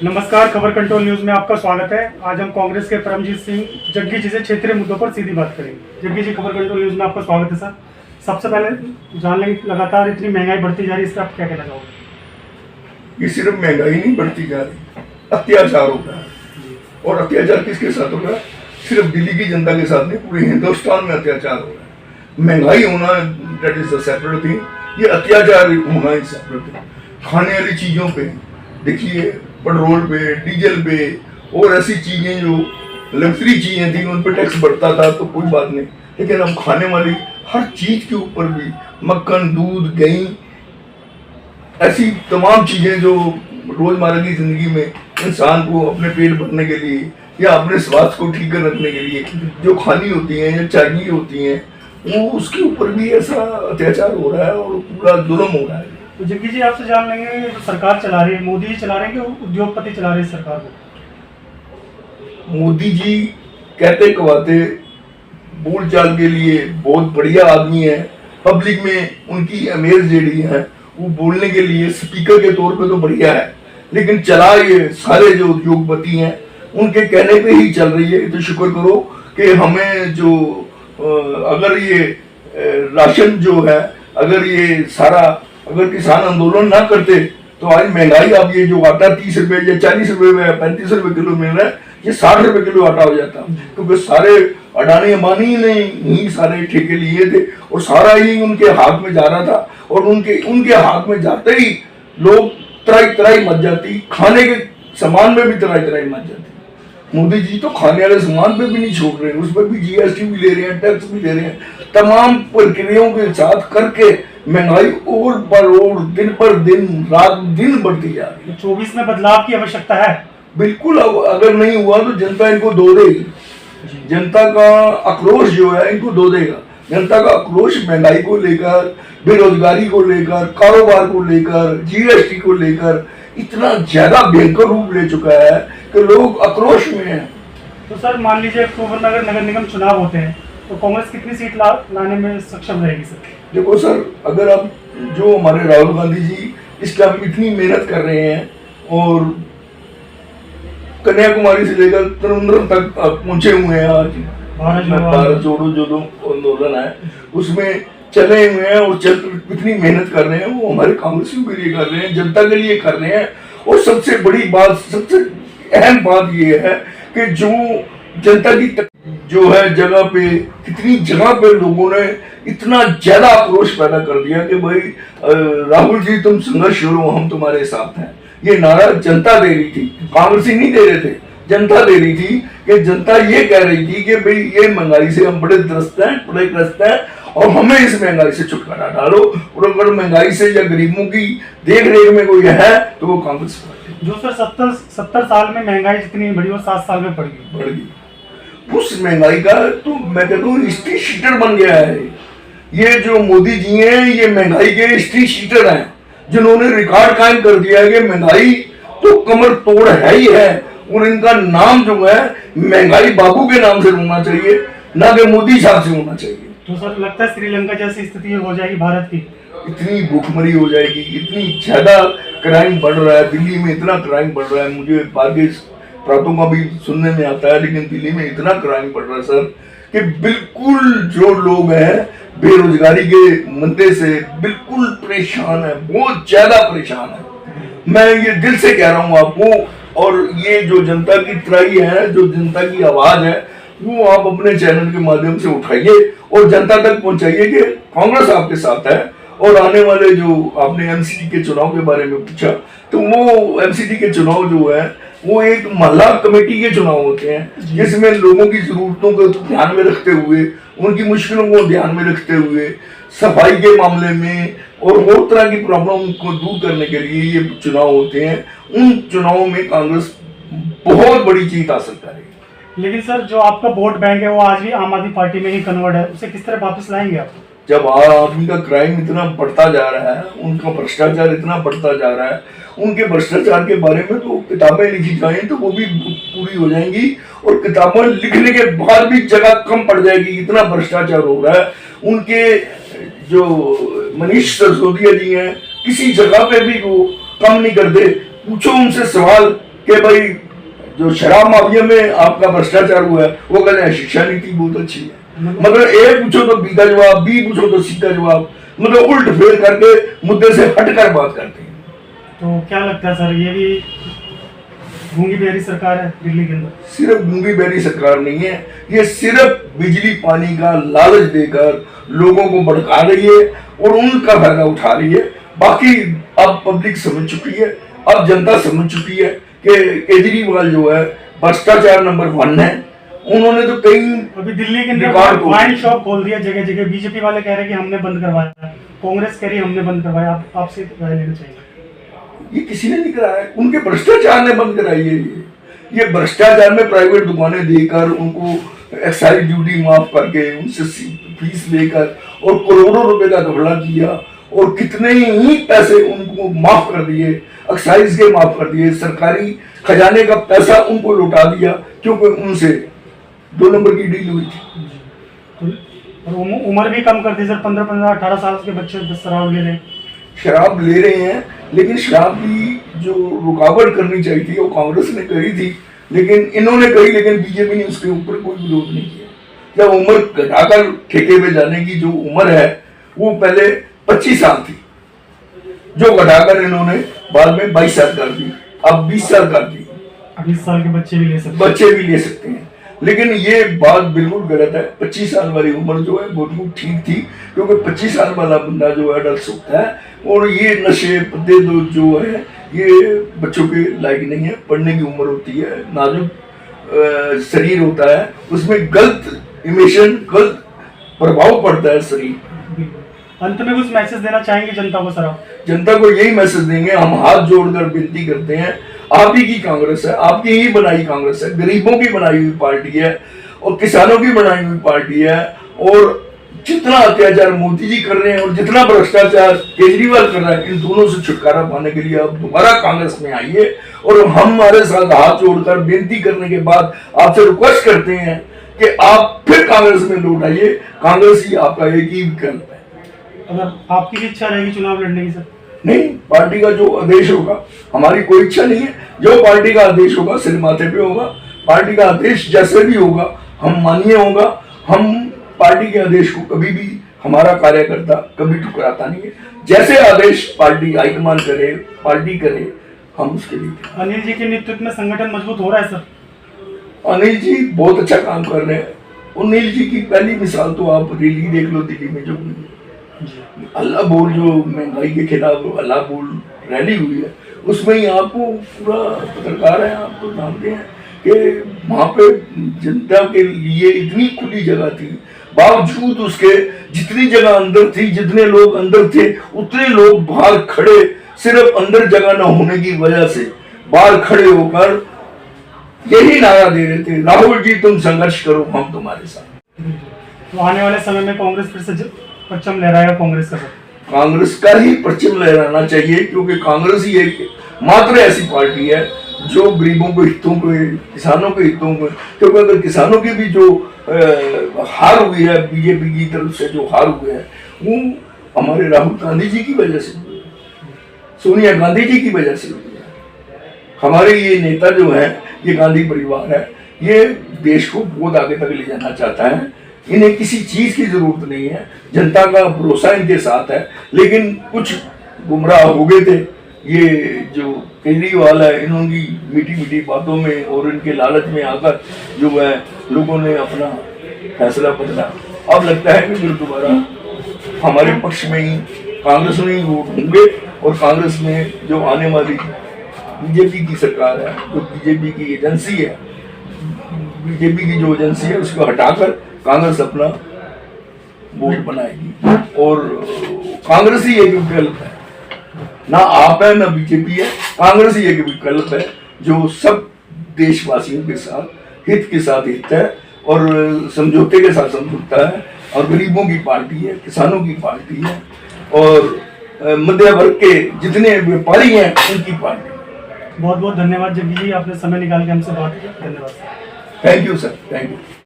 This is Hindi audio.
नमस्कार, खबर कंट्रोल न्यूज में आपका स्वागत है। आज हम कांग्रेस के परमजीत सिंह जग्गी जी से क्षेत्रीय मुद्दों पर सीधी बात करेंगे। जग्गी जी, खबर कंट्रोल न्यूज में आपका स्वागत है सर। सबसे पहले जान लेंगे, लगातार इतनी महंगाई बढ़ती जा रही है, इस पर आप क्या कहना चाहोगे? ये सिर्फ महंगाई नहीं बढ़ती जा रही, अत्याचार हो रहा है। और अत्याचार किसके साथ हो रहा है? सिर्फ दिल्ली की जनता के साथ नहीं, पूरे हिंदुस्तान में अत्याचार हो रहा है। महंगाई होना that is a separate thing, ये अत्याचार होना इज सेपरेट थिंग। खाने वाली चीजों पे देखिए, पेट्रोल पे, डीजल पे और ऐसी चीजें जो लग्जरी चीजें थी उन पर टैक्स बढ़ता था तो कोई बात नहीं, लेकिन अब खाने वाली हर चीज के ऊपर भी मक्खन, दूध, दही, ऐसी तमाम चीजें जो रोजमर्रा की जिंदगी में इंसान को अपने पेट भरने के लिए या अपने स्वास्थ्य को ठीक कर रखने के लिए जो खानी होती हैं या चाहिए होती हैं, वो उसके ऊपर भी ऐसा अत्याचार हो रहा है और पूरा जुल्म हो रहा है। तो जग्गी जी, आपसे जान लेंगे, जो सरकार चला रही है, मोदी जी चला रहे हैं कि उद्योगपति चला रहे हैं सरकार को? मोदी जी कहते कवाते बोलचाल के लिए बहुत बढ़िया आदमी है। पब्लिक में उनकी इमेज जेडी है, वो बोलने के लिए स्पीकर के तौर पे तो बढ़िया है, लेकिन चला ये सारे जो उद्योगपति हैं उनके कहने पे ही चल रही है। तो शुक्र करो कि हमें जो अगर ये राशन जो है, अगर ये सारा अगर किसान आंदोलन ना करते तो आज महंगाई, अब ये जो आटा 30 रुपए या 40 रुपए में 35 रुपए किलो मिल रहा है, ये 60 रुपए किलो आटा हो जाता, क्योंकि सारे अडानी अंबानी ने ही सारे ठेके लिए थे और सारा ही उनके हाथ में जा रहा था। और उनके हाथ में जाते ही लोग तराई मच जाती, खाने के सामान में भी तराई मच जाती। मोदी जी तो खाने वाले सामान पे भी नहीं छोड़ रहे, उस पर भी जीएसटी भी ले रहे हैं, टैक्स भी ले रहे हैं, तमाम प्रक्रियाओं के साथ करके महंगाई और पर और दिन पर दिन रात दिन बढ़ती जा रही है। 24 में बदलाव की आवश्यकता है। बिल्कुल, अगर नहीं हुआ तो जनता इनको दो देगी। जनता का आक्रोश जो है इनको दो देगा। जनता का आक्रोश महंगाई को लेकर, बेरोजगारी को लेकर, कारोबार को लेकर, जीएसटी को लेकर इतना ज्यादा भयंकर रूप ले चुका है कि लोग आक्रोश में हैं। तो सर, मान लीजिए अक्टूबर में अगर नगर निगम चुनाव होते हैं तो कांग्रेस कितनी सीट लाने में सक्षम रहेगी सर? देखो सर, अगर अब जो हमारे राहुल गांधी जी इस टाइम इतनी मेहनत कर रहे हैं और कन्याकुमारी से लेकर तिरुवनंतपुरम तक पहुंचे हुए हैं, आज भारत जोड़ो जो आंदोलन है उसमें चले हुए हैं और इतनी मेहनत कर रहे हैं, वो हमारे कांग्रेसियों के लिए कर रहे हैं, जनता के लिए कर रहे हैं। और सबसे बड़ी बात, सबसे अहम बात ये है कि जो जनता की जो है जगह पे, कितनी जगह पे लोगों ने इतना ज्यादा आक्रोश पैदा कर दिया कि भाई राहुल जी तुम संघर्ष करो, हम तुम्हारे साथ हैं। ये नारा जनता दे रही थी, कांग्रेसी नहीं दे रहे थे, जनता दे रही थी। कि जनता ये कह रही थी कि भाई ये महंगाई से हम बड़े ग्रस्त हैं और हमें इस महंगाई से छुटकारा डालो। और अगर महंगाई से या गरीबों की देख रेख में कोई है तो वो कांग्रेस पार्टी। जो सर 70 साल में महंगाई जितनी बढ़ी वो 7 साल में बढ़ गई। उस महंगाई का तो मैं कहता हूँ हिस्ट्री शीटर बन गया है। ये जो मोदी जी हैं ये महंगाई के हिस्ट्री शीटर हैं, जिन्होंने रिकॉर्ड कायम कर दिया है कि महंगाई तो कमर तोड़ है ही है। और इनका नाम जो है महंगाई बाबू के नाम से होना चाहिए, ना कि मोदी साहब से होना चाहिए। तो सर, लगता है श्रीलंका जैसी स्थिति हो जाएगी भारत की? इतनी भूखमरी हो जाएगी, इतनी ज्यादा क्राइम बढ़ रहा है दिल्ली में, इतना क्राइम बढ़ रहा है। मुझे बाकी प्रांतों का भी सुनने में आता है, लेकिन दिल्ली में इतना क्राइम बढ़ रहा है सर कि बिल्कुल जो लोग हैं बेरोजगारी के मुद्दे से बिल्कुल परेशान है, बहुत ज्यादा परेशान है। मैं ये दिल से कह रहा हूँ आपको। और ये जो जनता की त्राही है, जो जनता की आवाज है, वो आप अपने चैनल के माध्यम से उठाइए और जनता तक पहुंचाइए कि कांग्रेस आपके साथ है। और आने वाले जो आपने एमसीडी के चुनाव के बारे में पूछा, तो वो एमसीडी के चुनाव जो है वो एक मोहल्ला कमेटी के चुनाव होते हैं, जिसमें लोगों की जरूरतों को ध्यान में रखते हुए, उनकी मुश्किलों को ध्यान में रखते हुए, सफाई के मामले में और हर तरह की प्रॉब्लम को दूर करने के लिए ये चुनाव होते हैं। उन चुनावों में कांग्रेस बहुत बड़ी जीत हासिल करेगी। लेकिन सर, जो आपका वोट बैंक है वो आज भी आम आदमी पार्टी में ही कन्वर्ट है, उसे किस तरह वापस लाएंगे आप? जब आदमी का क्राइम इतना बढ़ता जा रहा है, उनका भ्रष्टाचार इतना बढ़ता जा रहा है, उनके भ्रष्टाचार के बारे में तो किताबें लिखी जाएं तो वो भी पूरी हो जाएंगी। और किताबें लिखने के बाद भी जगह कम पड़ जाएगी, इतना भ्रष्टाचार हो रहा है। उनके जो मनीष सिसोदिया जी हैं, किसी जगह पे भी वो कम नहीं करते। पूछो उनसे सवाल कि भाई जो शराब माफिया में आपका भ्रष्टाचार हुआ है वो कहते हैं शिक्षा नीति बहुत अच्छी है। मतलब ए पूछो तो बी का जवाब, बी पूछो तो सी का जवाब, मतलब उल्ट फेर करके मुद्दे से हटकर बात करते हैं। तो क्या लगता है सर, ये भी गूंगी बहरी सरकार है दिल्ली के अंदर? सिर्फ गूंगी बहरी सरकार नहीं है, ये सिर्फ बिजली पानी का लालच देकर लोगों को भड़का रही है और उनका फायदा उठा रही है। बाकी अब पब्लिक समझ चुकी है, अब जनता समझ चुकी है कि केजरीवाल जो है भ्रष्टाचार नंबर 1 है। उन्होंने तो कई अभी दिल्ली के अंदर वाइन शॉप खोल दिया जगह जगह। बीजेपी वाले कह रहे हैं कि हमने बंद करवाया, कांग्रेस कह रही है हमने बंद करवाया। आपसे राय लेना चाहिए। ये किसी ने नहीं कराया, उनके भ्रष्टाचार ने बंद कराई है। ये भ्रष्टाचार में प्राइवेट दुकानें देकर उनको एक्साइज ड्यूटी माफ करके उनसे फीस लेकर और करोड़ों रुपए का घपला किया और कितने ही पैसे उनको माफ कर दिए, एक्साइज के माफ कर दिए, सरकारी खजाने का पैसा उनको लौटा दिया क्योंकि उनसे 2 नंबर की डील हुई थी। और उम्र भी कम कर दी सर, 15-18 साल के बच्चे शराब ले रहे हैं। शराब ले रहे हैं, लेकिन शराब की जो रुकावट करनी चाहिए थी वो कांग्रेस ने करी थी, लेकिन इन्होंने करी, लेकिन बीजेपी ने उसके ऊपर कोई विरोध नहीं किया। जब उम्र घटाकर ठेके पे जाने की जो उम्र है वो पहले 25 साल थी, जो घटाकर इन्होंने बाद में 22 साल कर दी, अब 20 साल कर दी। 20 साल के बच्चे भी ले सकते हैं। लेकिन ये बात बिल्कुल गलत है। 25 साल वाली उम्र जो है बिल्कुल ठीक थी, क्योंकि 25 साल वाला बंदा जो है डर सकता है और ये नशे पत्ते जो है ये बच्चों के लायक नहीं है। पढ़ने की उम्र होती है, नाजुक शरीर होता है, उसमें गलत इमेशन, गलत प्रभाव पड़ता है शरीर। अंत में कुछ मैसेज देना चाहेंगे जनता को सर? आप जनता को यही मैसेज देंगे, हम हाथ जोड़कर विनती करते हैं, आप ही की कांग्रेस है, आपकी ही बनाई कांग्रेस है, गरीबों की बनाई हुई पार्टी है और किसानों की बनाई हुई पार्टी है। और जितना अत्याचार मोदी जी कर रहे हैं और जितना भ्रष्टाचार केजरीवाल कर रहा है, इन दोनों से छुटकारा पाने के लिए आप दोबारा कांग्रेस में आइए और हमारे साथ हाथ जोड़कर विनती करने के बाद आपसे रिक्वेस्ट करते हैं कि आप फिर कांग्रेस में लौट आइए। कांग्रेस ही आपका एक ही विकल्प है। अगर आपकी भी इच्छा रहेगी चुनाव लड़ने की सर? नहीं, पार्टी का जो आदेश होगा, हमारी कोई इच्छा नहीं है, जो पार्टी का आदेश होगा सिर माथे पे होगा। पार्टी का आदेश जैसे भी होगा हम मानिए होगा। हम पार्टी के आदेश को कभी भी हमारा कार्यकर्ता कभी ठुकराता नहीं है। जैसे आदेश पार्टी हाईकमान करे, पार्टी करे, हम उसके लिए। अनिल जी के नेतृत्व में संगठन मजबूत हो रहा है सर? अनिल जी बहुत अच्छा काम कर रहे हैं। अनिल जी की पहली मिसाल तो आप रैली देख लो दिल्ली में, जो अल्लाह बोल, जो महंगाई के खिलाफ अल्लाह बोल रैली हुई है, उसमें ही आपको पूरा पत्रकार है, आप तो जानते हैं कि वहां पे जनता के लिए इतनी खुली जगह थी, बावजूद उसके जितनी जगह अंदर थी, जितने लोग अंदर थे, उतने लोग बाहर खड़े, सिर्फ अंदर जगह न होने की वजह से बाहर खड़े होकर यही नारा दे रहे थे, राहुल जी तुम संघर्ष करो, हम तुम्हारे साथ। तो आने वाले समय में कांग्रेस फिर से परचम लहराएगा कांग्रेस का? कांग्रेस का ही परचम लहराना चाहिए, क्योंकि कांग्रेस ही एक मात्र ऐसी पार्टी है जो गरीबों के हितों को, किसानों के हितों को, क्योंकि अगर किसानों की भी जो हार हुई है, बीजेपी की तरफ से जो हार हुए हैं, वो हमारे राहुल गांधी जी की वजह से, सोनिया गांधी जी की वजह से हुई है। हमारे ये नेता जो है, ये गांधी परिवार है, ये देश को बहुत आगे तक ले जाना चाहता है। इन्हें किसी चीज की जरूरत नहीं है, जनता का भरोसा इनके साथ है। लेकिन कुछ गुमराह हो गए थे ये जो केजरीवाल है, इन्होंने मीठी मीठी बातों में और इनके लालच में आकर जो है लोगों ने अपना फैसला बदला। अब लगता है कि फिर दोबारा हमारे पक्ष में ही कांग्रेस में ही वोट होंगे और कांग्रेस में जो आने वाली बीजेपी की सरकार है, जो बीजेपी की एजेंसी है, बीजेपी की जो एजेंसी है उसको हटाकर कांग्रेस अपना वोट बनाएगी और कांग्रेस ही एक विकल्प है, ना आप है ना बीजेपी है, कांग्रेस ही एक विकल्प है जो सब देशवासियों के साथ हित के साथ हित है और समझौते के साथ समझौता है और गरीबों की पार्टी है, किसानों की पार्टी है और मध्य वर्ग के जितने व्यापारी हैं उनकी पार्टी। बहुत बहुत धन्यवाद जग्गी जी, आपने समय निकाल के हमसे बात की। धन्यवाद। Thank you sir, thank you.